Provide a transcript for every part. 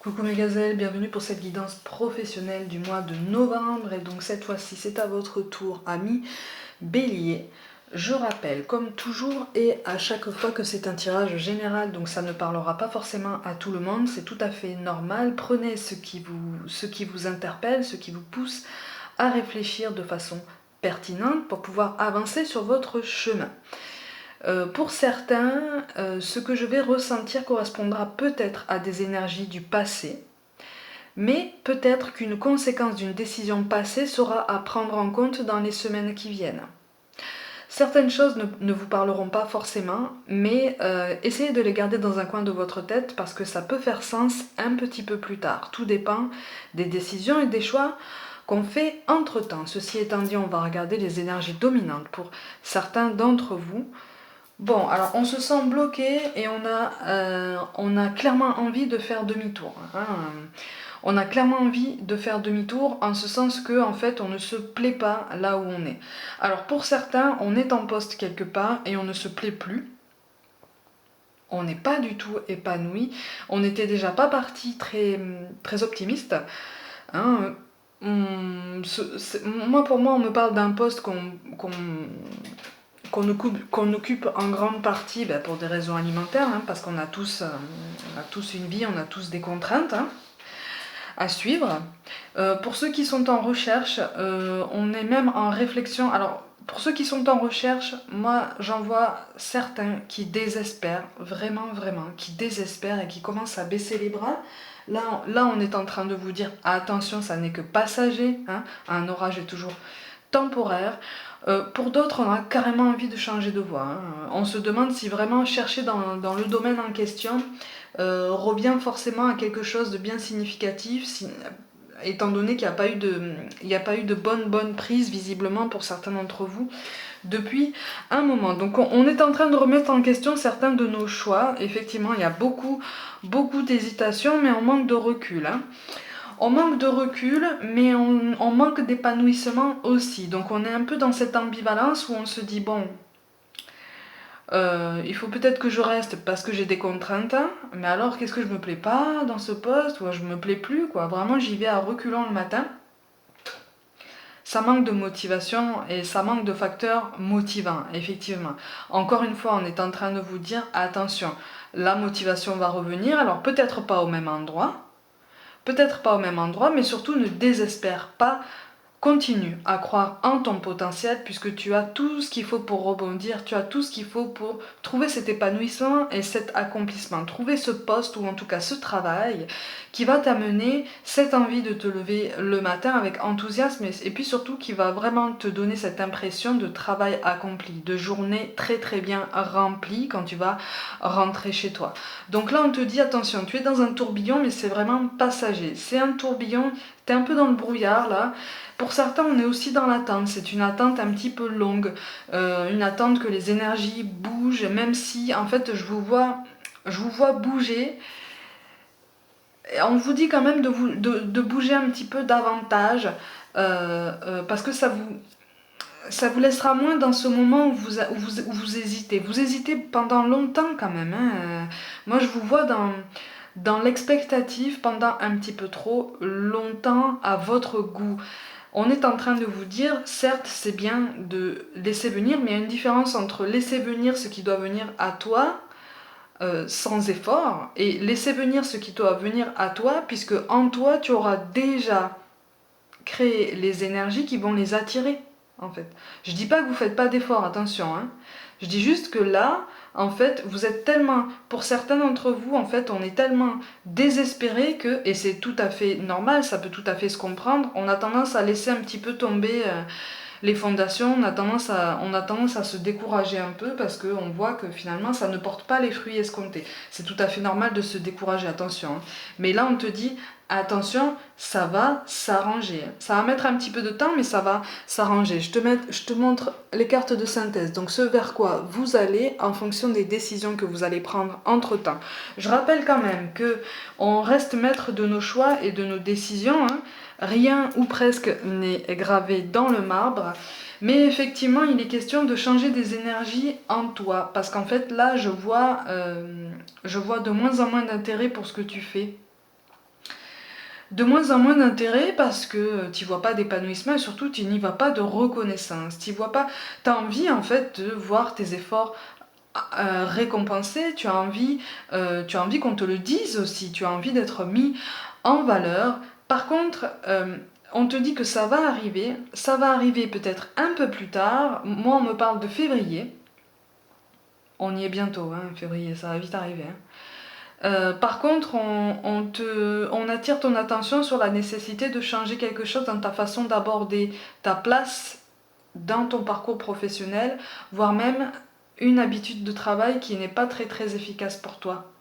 Coucou mes gazelles, bienvenue pour cette guidance professionnelle du mois de novembre. Et donc cette fois-ci, c'est à votre tour, amis Bélier. Je rappelle, comme toujours et à chaque fois, que c'est un tirage général, donc ça ne parlera pas forcément à tout le monde, c'est tout à fait normal. Prenez ce qui vous interpelle, ce qui vous pousse à réfléchir de façon pertinente pour pouvoir avancer sur votre chemin. Pour certains, ce que je vais ressentir correspondra peut-être à des énergies du passé, mais peut-être qu'une conséquence d'une décision passée sera à prendre en compte dans les semaines qui viennent. Certaines choses ne vous parleront pas forcément, mais essayez de les garder dans un coin de votre tête parce que ça peut faire sens un petit peu plus tard. Tout dépend des décisions et des choix qu'on fait entre-temps. Ceci étant dit, on va regarder les énergies dominantes pour certains d'entre vous. Bon, alors on se sent bloqué et on a clairement envie de faire demi-tour. On a clairement envie de faire demi-tour en ce sens que en fait on ne se plaît pas là où on est. Alors pour certains, on est en poste quelque part et on ne se plaît plus. On n'est pas du tout épanoui. On n'était déjà pas parti très, très optimiste. Pour moi, on me parle d'un poste qu'on occupe en grande partie pour des raisons alimentaires, parce qu'on a tous une vie, on a tous des contraintes à suivre. Pour ceux qui sont en recherche, on est même en réflexion. Alors, pour ceux qui sont en recherche, moi j'en vois certains qui désespèrent, vraiment, qui désespèrent et qui commencent à baisser les bras. Là, on est en train de vous dire, attention, ça n'est que passager, un orage est toujours temporaire. Pour d'autres, on a carrément envie de changer de voie. On se demande si vraiment chercher dans le domaine en question revient forcément à quelque chose de bien significatif, étant donné qu'il n'y a pas eu de bonne prise visiblement pour certains d'entre vous depuis un moment. Donc on est en train de remettre en question certains de nos choix. Effectivement, il y a beaucoup d'hésitation, mais on manque de recul. On manque de recul, mais on manque d'épanouissement aussi. Donc on est un peu dans cette ambivalence où on se dit, bon, il faut peut-être que je reste parce que j'ai des contraintes, mais alors qu'est-ce que je me plais pas dans ce poste, ou je me plais plus, quoi. Vraiment, j'y vais à reculons le matin. Ça manque de motivation et ça manque de facteurs motivants, effectivement. Encore une fois, on est en train de vous dire, attention, la motivation va revenir, alors peut-être pas au même endroit, mais surtout ne désespère pas. Continue à croire en ton potentiel puisque tu as tout ce qu'il faut pour rebondir, tu as tout ce qu'il faut pour trouver cet épanouissement et cet accomplissement, trouver ce poste ou en tout cas ce travail qui va t'amener cette envie de te lever le matin avec enthousiasme et puis surtout qui va vraiment te donner cette impression de travail accompli, de journée très très bien remplie quand tu vas rentrer chez toi. Donc là on te dit attention, tu es dans un tourbillon mais c'est vraiment passager, c'est un tourbillon, t'es un peu dans le brouillard là. Pour certains, on est aussi dans l'attente. C'est une attente un petit peu longue, une attente que les énergies bougent, même si en fait je vous vois bouger. Et on vous dit quand même de bouger un petit peu davantage, parce que ça vous laissera moins dans ce moment où vous hésitez. Vous hésitez pendant longtemps quand même. Moi, je vous vois dans l'expectative pendant un petit peu trop longtemps à votre goût. On est en train de vous dire, certes, c'est bien de laisser venir, mais il y a une différence entre laisser venir ce qui doit venir à toi, sans effort, et laisser venir ce qui doit venir à toi, puisque en toi, tu auras déjà créé les énergies qui vont les attirer, en fait. Je dis pas que vous faites pas d'efforts, attention, Je dis juste que là, en fait, vous êtes tellement, pour certains d'entre vous, en fait, on est tellement désespéré que, et c'est tout à fait normal, ça peut tout à fait se comprendre, on a tendance à laisser un petit peu tomber les fondations, on a tendance à se décourager un peu parce qu'on voit que finalement ça ne porte pas les fruits escomptés. C'est tout à fait normal de se décourager, attention. Mais là on te dit, attention, ça va s'arranger. Ça va mettre un petit peu de temps, mais ça va s'arranger. Je te montre les cartes de synthèse. Donc ce vers quoi vous allez en fonction des décisions que vous allez prendre entre temps. Je rappelle quand même que on reste maître de nos choix et de nos décisions. Rien ou presque n'est gravé dans le marbre. Mais effectivement, il est question de changer des énergies en toi. Parce qu'en fait, là, je vois de moins en moins d'intérêt pour ce que tu fais. de moins en moins d'intérêt parce que tu vois pas d'épanouissement et surtout tu n'y vas pas de reconnaissance. Tu vois pas, tu as envie en fait de voir tes efforts récompensés, tu as envie qu'on te le dise aussi, tu as envie d'être mis en valeur. Par contre, on te dit que ça va arriver peut-être un peu plus tard. Moi, on me parle de février. On y est bientôt, hein, février, ça va vite arriver. Hein. Par contre, on attire ton attention sur la nécessité de changer quelque chose dans ta façon d'aborder ta place dans ton parcours professionnel, voire même une habitude de travail qui n'est pas très très efficace pour toi.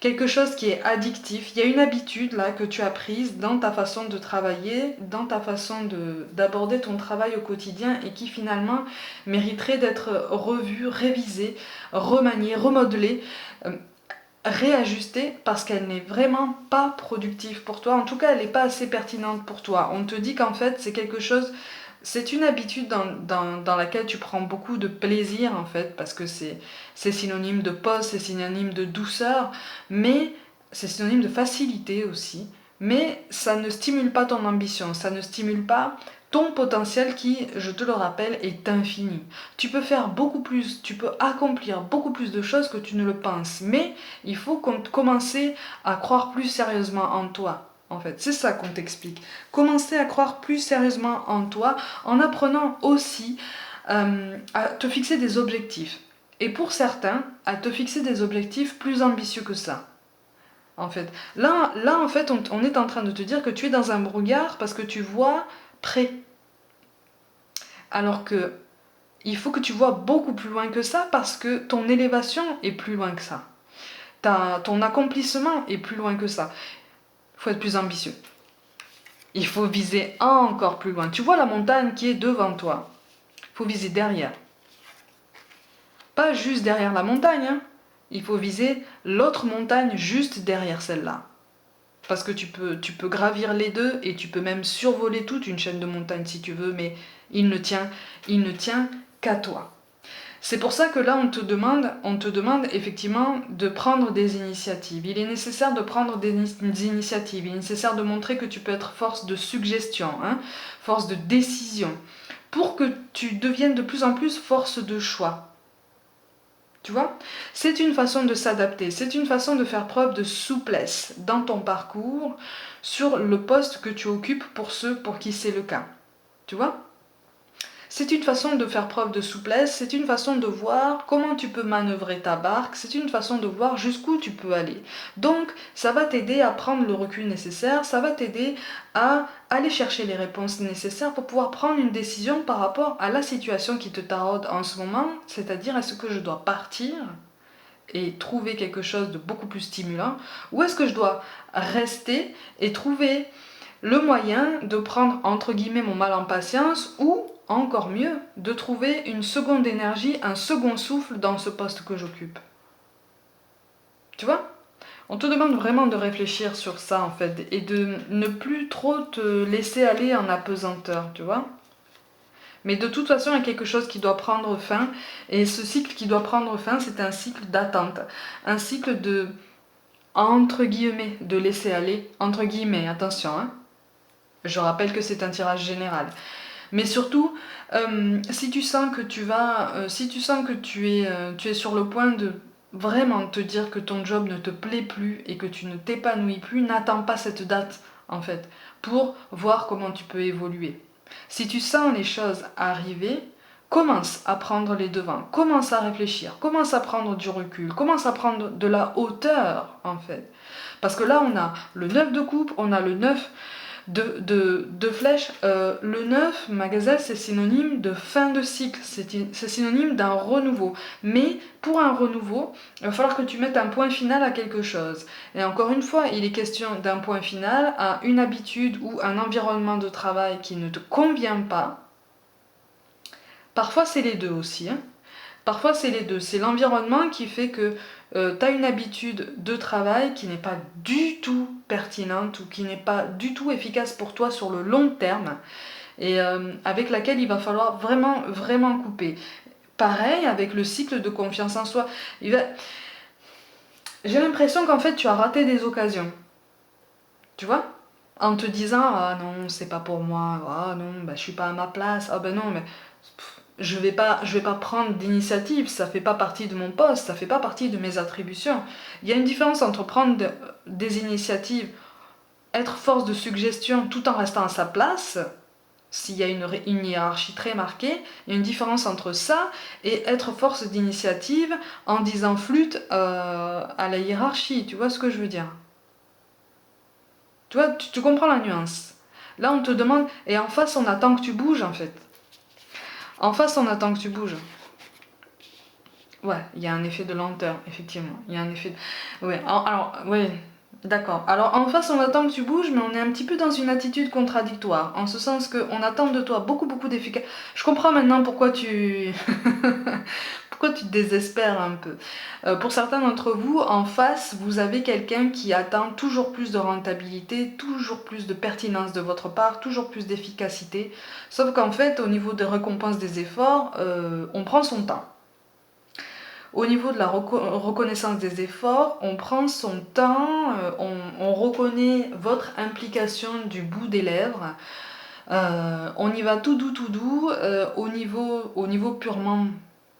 Quelque chose qui est addictif. Il y a une habitude là que tu as prise dans ta façon de travailler, dans ta façon d'aborder ton travail au quotidien et qui finalement mériterait d'être revue, révisée, remaniée, remodelée. Réajuster parce qu'elle n'est vraiment pas productive pour toi. En tout cas, elle n'est pas assez pertinente pour toi. On te dit qu'en fait, c'est quelque chose, c'est une habitude dans laquelle tu prends beaucoup de plaisir en fait, parce que c'est synonyme de pause, c'est synonyme de douceur, mais c'est synonyme de facilité aussi. Mais ça ne stimule pas ton ambition, ça ne stimule pas ton potentiel qui, je te le rappelle, est infini. Tu peux faire beaucoup plus, tu peux accomplir beaucoup plus de choses que tu ne le penses, mais il faut commencer à croire plus sérieusement en toi. En fait, c'est ça qu'on t'explique. Commencer à croire plus sérieusement en toi en apprenant aussi à te fixer des objectifs. Et pour certains, à te fixer des objectifs plus ambitieux que ça. En fait, là en fait, on est en train de te dire que tu es dans un brouillard parce que tu vois près. Alors que il faut que tu vois beaucoup plus loin que ça parce que ton élévation est plus loin que ça. Ton accomplissement est plus loin que ça. Il faut être plus ambitieux. Il faut viser encore plus loin. Tu vois la montagne qui est devant toi. Il faut viser derrière. Pas juste derrière la montagne. Hein. Il faut viser l'autre montagne juste derrière celle-là. Parce que tu peux gravir les deux et tu peux même survoler toute une chaîne de montagnes si tu veux, mais il ne tient qu'à toi. C'est pour ça que là, on te demande effectivement de prendre des initiatives. Il est nécessaire de prendre des initiatives. Il est nécessaire de montrer que tu peux être force de suggestion, hein, force de décision, pour que tu deviennes de plus en plus force de choix. Tu vois, c'est une façon de s'adapter, c'est une façon de faire preuve de souplesse dans ton parcours sur le poste que tu occupes pour ceux pour qui c'est le cas. Tu vois ? C'est une façon de faire preuve de souplesse, c'est une façon de voir comment tu peux manœuvrer ta barque, c'est une façon de voir jusqu'où tu peux aller. Donc, ça va t'aider à prendre le recul nécessaire, ça va t'aider à aller chercher les réponses nécessaires pour pouvoir prendre une décision par rapport à la situation qui te taraude en ce moment, c'est-à-dire est-ce que je dois partir et trouver quelque chose de beaucoup plus stimulant, ou est-ce que je dois rester et trouver le moyen de prendre entre guillemets mon mal en patience ou encore mieux, de trouver une seconde énergie, un second souffle dans ce poste que j'occupe. Tu vois ? On te demande vraiment de réfléchir sur ça en fait et de ne plus trop te laisser aller en apesanteur, tu vois ? Mais de toute façon, il y a quelque chose qui doit prendre fin et ce cycle qui doit prendre fin, c'est un cycle d'attente, un cycle de entre guillemets, de laisser aller, entre guillemets, attention, hein. Je rappelle que c'est un tirage général. Mais surtout, si tu sens que tu es sur le point de vraiment te dire que ton job ne te plaît plus et que tu ne t'épanouis plus, n'attends pas cette date en fait pour voir comment tu peux évoluer. Si tu sens les choses arriver, commence à prendre les devants, commence à réfléchir, commence à prendre du recul, commence à prendre de la hauteur en fait. Parce que là on a le 9 de coupe, on a le 9 de flèches. Le 9, ma gazelle, c'est synonyme de fin de cycle, c'est synonyme d'un renouveau. Mais pour un renouveau, il va falloir que tu mettes un point final à quelque chose. Et encore une fois, il est question d'un point final à une habitude ou un environnement de travail qui ne te convient pas. Parfois, c'est les deux aussi. Hein. Parfois, c'est les deux. C'est l'environnement qui fait que tu as une habitude de travail qui n'est pas du tout pertinente ou qui n'est pas du tout efficace pour toi sur le long terme et avec laquelle il va falloir vraiment, vraiment couper. Pareil avec le cycle de confiance en soi. J'ai l'impression qu'en fait, tu as raté des occasions. Tu vois ? en te disant ah non c'est pas pour moi, ah non bah, je suis pas à ma place, ah ben non mais je vais pas prendre d'initiative, ça fait pas partie de mon poste, ça fait pas partie de mes attributions. Il y a une différence entre prendre des initiatives, être force de suggestion tout en restant à sa place. S'il y a une hiérarchie très marquée, il y a une différence entre ça et être force d'initiative en disant flûte à la hiérarchie. Tu vois ce que je veux dire? Tu vois, tu comprends la nuance. Là, on te demande, et en face, on attend que tu bouges, en fait. En face, on attend que tu bouges. Ouais, il y a un effet de lenteur, effectivement. Il y a un effet... Ouais, alors, ouais, d'accord. Alors, en face, on attend que tu bouges, mais on est un petit peu dans une attitude contradictoire. En ce sens qu'on attend de toi beaucoup, beaucoup d'efficacité. Je comprends maintenant pourquoi tu... pourquoi tu te désespères un peu. Pour certains d'entre vous, en face, vous avez quelqu'un qui attend toujours plus de rentabilité, toujours plus de pertinence de votre part, toujours plus d'efficacité. Sauf qu'en fait, au niveau des récompenses des efforts, on prend son temps. Au niveau de la reconnaissance des efforts, on prend son temps, on reconnaît votre implication du bout des lèvres, on y va tout doux, tout doux. Au niveau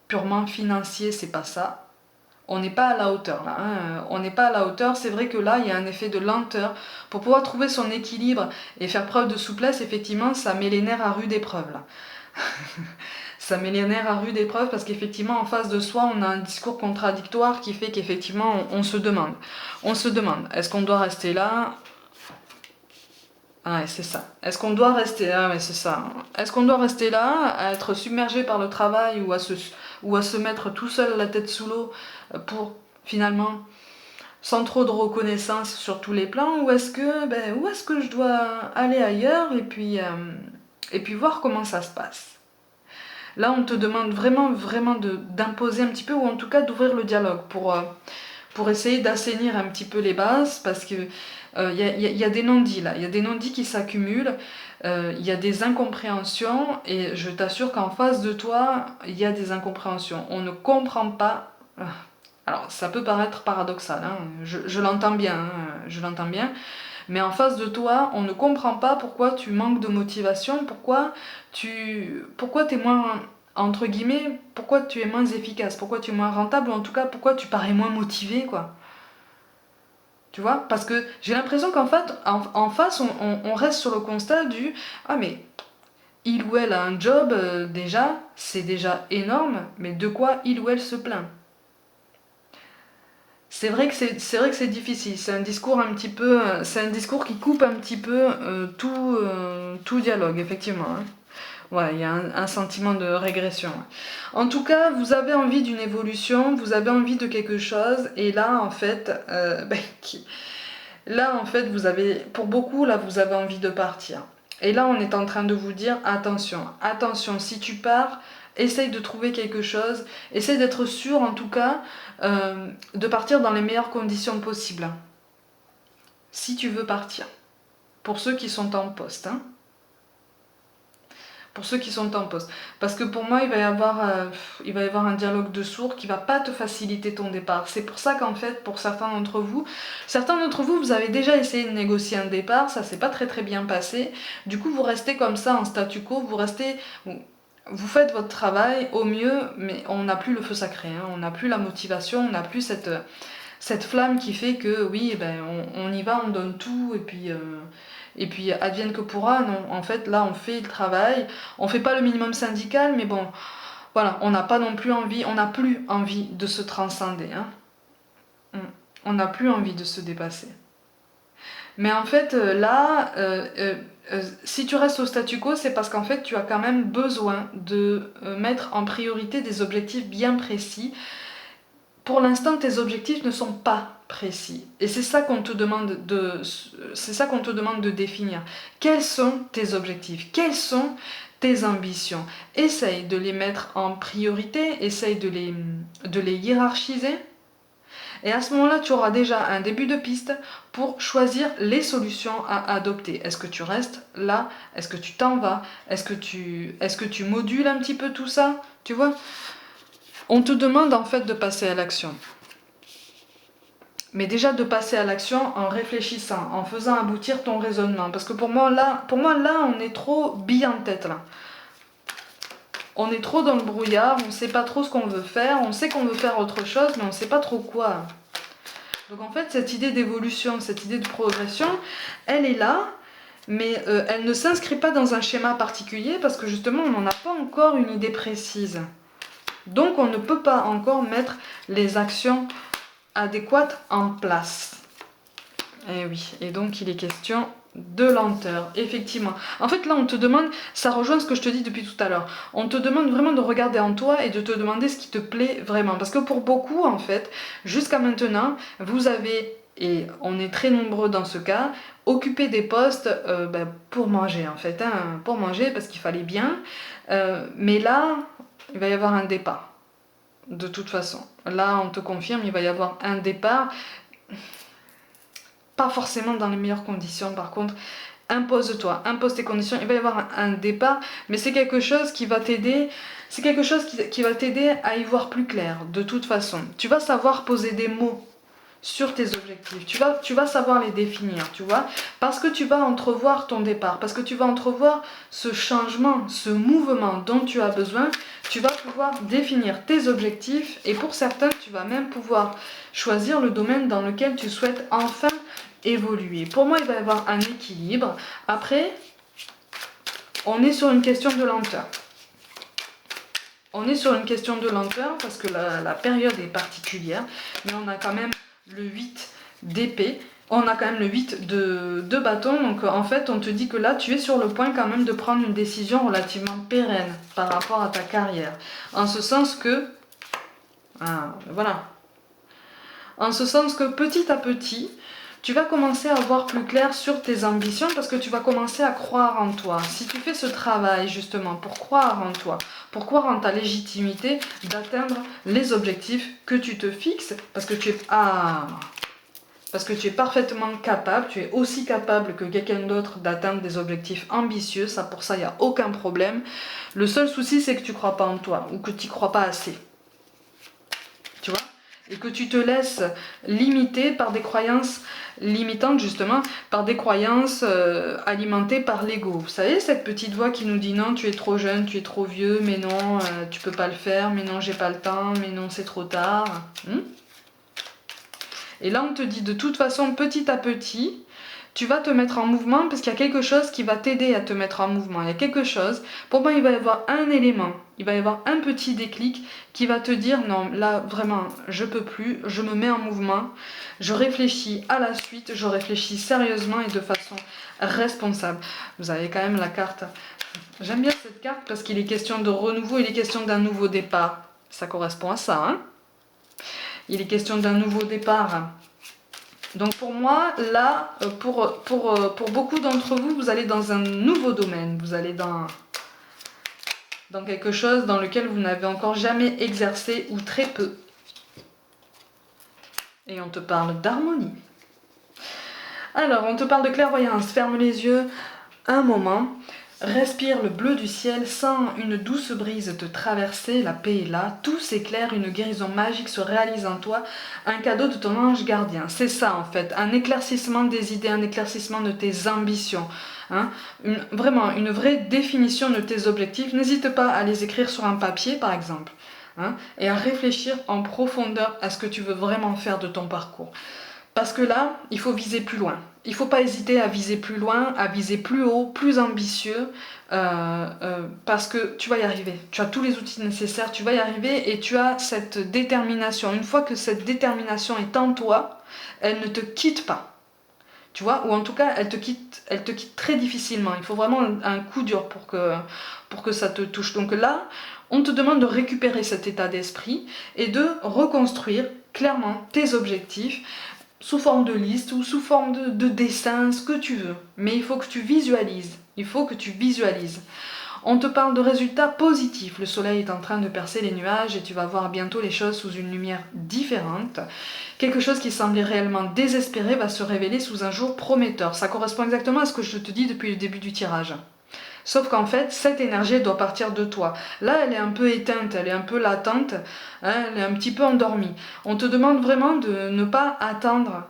purement financier, c'est pas ça. On n'est pas à la hauteur là, hein. On n'est pas à la hauteur, c'est vrai que là il y a un effet de lenteur. Pour pouvoir trouver son équilibre et faire preuve de souplesse, effectivement, ça met les nerfs à rude épreuve là. Ça met les nerfs à rude épreuve parce qu'effectivement en face de soi on a un discours contradictoire qui fait qu'effectivement on se demande. On se demande, est-ce qu'on doit rester là? Ah ouais, c'est ça. Est-ce qu'on doit rester là? Ouais, c'est ça. Est-ce qu'on doit rester là, à être submergé par le travail ou à se mettre tout seul la tête sous l'eau pour finalement sans trop de reconnaissance sur tous les plans, ou où est-ce que je dois aller ailleurs et puis voir comment ça se passe. Là, on te demande vraiment, vraiment d'imposer un petit peu, ou en tout cas d'ouvrir le dialogue pour essayer d'assainir un petit peu les bases, parce que y a des non-dits là, il y a des non-dits qui s'accumulent, il y a des incompréhensions, et je t'assure qu'en face de toi, il y a des incompréhensions. On ne comprend pas. Alors, ça peut paraître paradoxal, hein, je l'entends bien, hein, je l'entends bien, mais en face de toi, on ne comprend pas pourquoi tu manques de motivation, pourquoi t'es moins, entre guillemets, pourquoi tu es moins efficace, pourquoi tu es moins rentable, ou en tout cas, pourquoi tu parais moins motivé, quoi. Tu vois? Parce que j'ai l'impression qu'en fait, en face, on reste sur le constat du « Ah mais, il ou elle a un job, déjà, c'est déjà énorme, mais de quoi il ou elle se plaint ?» C'est vrai que c'est difficile. C'est un discours un petit peu, c'est un discours qui coupe un petit peu tout dialogue, effectivement, hein. Ouais, il y a un sentiment de régression. En tout cas, vous avez envie d'une évolution, vous avez envie de quelque chose, et là, en fait, là, en fait, vous avez, pour beaucoup, là, vous avez envie de partir. Et là, on est en train de vous dire, attention, attention, si tu pars, essaye de trouver quelque chose, essaye d'être sûr, en tout cas, de partir dans les meilleures conditions possibles. Si tu veux partir. Pour ceux qui sont en poste, hein. Pour ceux qui sont en poste. Parce que pour moi, il va y avoir un dialogue de sourds qui va pas te faciliter ton départ. C'est pour ça qu'en fait, pour certains d'entre vous, vous avez déjà essayé de négocier un départ, ça s'est pas très très bien passé. Du coup, vous restez comme ça en statu quo, vous faites votre travail au mieux, mais on n'a plus le feu sacré, hein. On n'a plus la motivation, on n'a plus cette flamme qui fait que oui, on y va, on donne tout, et puis advienne que pourra. Non, en fait, là, on fait le travail, on fait pas le minimum syndical, mais bon, voilà, on n'a pas non plus envie, on n'a plus envie de se transcender, hein. On n'a plus envie de se dépasser. Mais en fait, là, si tu restes au statu quo, c'est parce qu'en fait, tu as quand même besoin de mettre en priorité des objectifs bien précis. Pour l'instant, tes objectifs ne sont pas précis. Et c'est ça qu'on te demande de définir. Quels sont tes objectifs? Quelles sont tes ambitions? Essaye de les mettre en priorité, essaye de les hiérarchiser. Et à ce moment-là, tu auras déjà un début de piste pour choisir les solutions à adopter. Est-ce que tu restes là? Est-ce que tu t'en vas? Est-ce que tu modules un petit peu tout ça? Tu vois? On te demande en fait de passer à l'action. Mais déjà de passer à l'action en réfléchissant, en faisant aboutir ton raisonnement. Parce que pour moi, là, on est trop billes en tête, là. On est trop dans le brouillard, on ne sait pas trop ce qu'on veut faire, on sait qu'on veut faire autre chose, mais on ne sait pas trop quoi. Donc en fait, cette idée d'évolution, cette idée de progression, elle est là, mais elle ne s'inscrit pas dans un schéma particulier parce que justement, on n'en a pas encore une idée précise. Donc on ne peut pas encore mettre les actions adéquates en place. Et oui, et donc il est question de lenteur, effectivement. En fait, là, on te demande, ça rejoint ce que je te dis depuis tout à l'heure, on te demande vraiment de regarder en toi et de te demander ce qui te plaît vraiment. Parce que pour beaucoup, en fait, jusqu'à maintenant, vous avez, et on est très nombreux dans ce cas, occupé des postes pour manger, en fait, hein, pour manger parce qu'il fallait bien. Mais là, il va y avoir un départ, de toute façon. Là, on te confirme, il va y avoir un départ. Pas forcément dans les meilleures conditions, par contre, impose-toi, impose tes conditions, il va y avoir un départ, mais c'est quelque chose qui va t'aider, c'est quelque chose qui va t'aider à y voir plus clair, de toute façon. Tu vas savoir poser des mots sur tes objectifs, tu vas savoir les définir, tu vois, parce que tu vas entrevoir ton départ, parce que tu vas entrevoir ce changement, ce mouvement dont tu as besoin, tu vas pouvoir définir tes objectifs et pour certains, tu vas même pouvoir choisir le domaine dans lequel tu souhaites enfin évoluer. Pour moi, il va y avoir un équilibre. Après, on est sur une question de lenteur. On est sur une question de lenteur parce que la période est particulière, mais on a quand même le 8 d'épée, on a quand même le 8 de bâton, donc en fait on te dit que là tu es sur le point quand même de prendre une décision relativement pérenne par rapport à ta carrière, en ce sens que, voilà, en ce sens que petit à petit, tu vas commencer à voir plus clair sur tes ambitions parce que tu vas commencer à croire en toi. Si tu fais ce travail justement pour croire en toi, pour croire en ta légitimité d'atteindre les objectifs que tu te fixes, parce que tu es parfaitement capable, tu es aussi capable que quelqu'un d'autre d'atteindre des objectifs ambitieux, ça pour ça il n'y a aucun problème. Le seul souci c'est que tu ne crois pas en toi ou que tu n'y crois pas assez. Tu vois ? Et que tu te laisses limiter par des croyances limitantes justement, par des croyances alimentées par l'ego. Vous savez, cette petite voix qui nous dit non, tu es trop jeune, tu es trop vieux, mais non, tu peux pas le faire, mais non, j'ai pas le temps, mais non, c'est trop tard. Et là, on te dit de toute façon, petit à petit, tu vas te mettre en mouvement parce qu'il y a quelque chose qui va t'aider à te mettre en mouvement. Il y a quelque chose, pour moi il va y avoir un élément, il va y avoir un petit déclic qui va te dire non, là vraiment je peux plus, je me mets en mouvement, je réfléchis à la suite, je réfléchis sérieusement et de façon responsable. Vous avez quand même la carte, j'aime bien cette carte parce qu'il est question de renouveau, il est question d'un nouveau départ. Ça correspond à ça, hein. Il est question d'un nouveau départ. Donc pour moi, là, pour beaucoup d'entre vous, vous allez dans un nouveau domaine. Vous allez dans quelque chose dans lequel vous n'avez encore jamais exercé ou très peu. Et on te parle d'harmonie. Alors, on te parle de clairvoyance. Ferme les yeux un moment. Respire le bleu du ciel, sens une douce brise te traverser, la paix est là, tout s'éclaire, une guérison magique se réalise en toi, un cadeau de ton ange gardien. C'est ça en fait, un éclaircissement des idées, un éclaircissement de tes ambitions, hein, vraiment une vraie définition de tes objectifs. N'hésite pas à les écrire sur un papier par exemple, hein, et à réfléchir en profondeur à ce que tu veux vraiment faire de ton parcours. Parce que là, il faut viser plus loin. Il ne faut pas hésiter à viser plus loin, à viser plus haut, plus ambitieux, parce que tu vas y arriver. Tu as tous les outils nécessaires, tu vas y arriver et tu as cette détermination. Une fois que cette détermination est en toi, elle ne te quitte pas. Tu vois, ou en tout cas, elle te quitte très difficilement. Il faut vraiment un coup dur pour que ça te touche. Donc là, on te demande de récupérer cet état d'esprit et de reconstruire clairement tes objectifs, sous forme de liste ou sous forme de dessin, ce que tu veux. Mais il faut que tu visualises. Il faut que tu visualises. On te parle de résultats positifs. Le soleil est en train de percer les nuages et tu vas voir bientôt les choses sous une lumière différente. Quelque chose qui semblait réellement désespéré va se révéler sous un jour prometteur. Ça correspond exactement à ce que je te dis depuis le début du tirage. Sauf qu'en fait, cette énergie elle doit partir de toi. Là, elle est un peu éteinte, elle est un peu latente, hein, elle est un petit peu endormie. On te demande vraiment de ne pas attendre,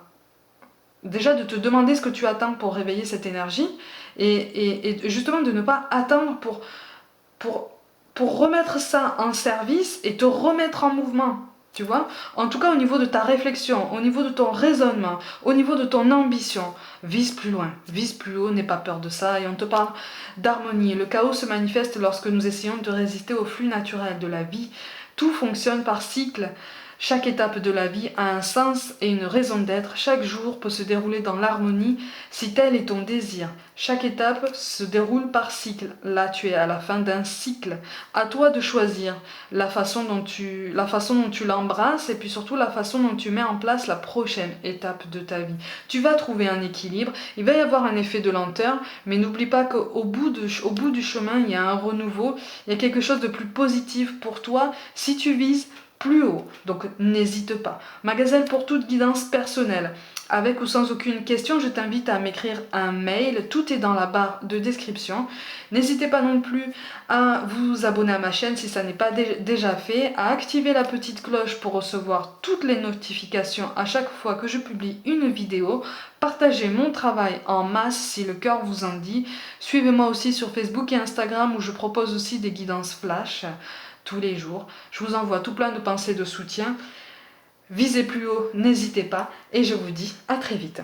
déjà de te demander ce que tu attends pour réveiller cette énergie, et justement de ne pas attendre pour, pour remettre ça en service et te remettre en mouvement. Tu vois, en tout cas au niveau de ta réflexion, au niveau de ton raisonnement, au niveau de ton ambition, vise plus loin, vise plus haut, n'aie pas peur de ça. Et on te parle d'harmonie. Le chaos se manifeste lorsque nous essayons de résister au flux naturel de la vie. Tout fonctionne par cycle. Chaque étape de la vie a un sens et une raison d'être. Chaque jour peut se dérouler dans l'harmonie si tel est ton désir. Chaque étape se déroule par cycle. Là, tu es à la fin d'un cycle. À toi de choisir la façon dont tu l'embrasses et puis surtout la façon dont tu mets en place la prochaine étape de ta vie. Tu vas trouver un équilibre, il va y avoir un effet de lenteur, mais n'oublie pas qu'au bout du chemin, il y a un renouveau, il y a quelque chose de plus positif pour toi si tu vises plus haut. Donc n'hésite pas. Ma gazelle, pour toute guidance personnelle, avec ou sans aucune question, je t'invite à m'écrire un mail. Tout est dans la barre de description. N'hésitez pas non plus à vous abonner à ma chaîne si ça n'est pas déjà fait, à activer la petite cloche pour recevoir toutes les notifications à chaque fois que je publie une vidéo. Partagez mon travail en masse si le cœur vous en dit. Suivez-moi aussi sur Facebook et Instagram où je propose aussi des guidances flash tous les jours. Je vous envoie tout plein de pensées de soutien. Visez plus haut, n'hésitez pas et je vous dis à très vite.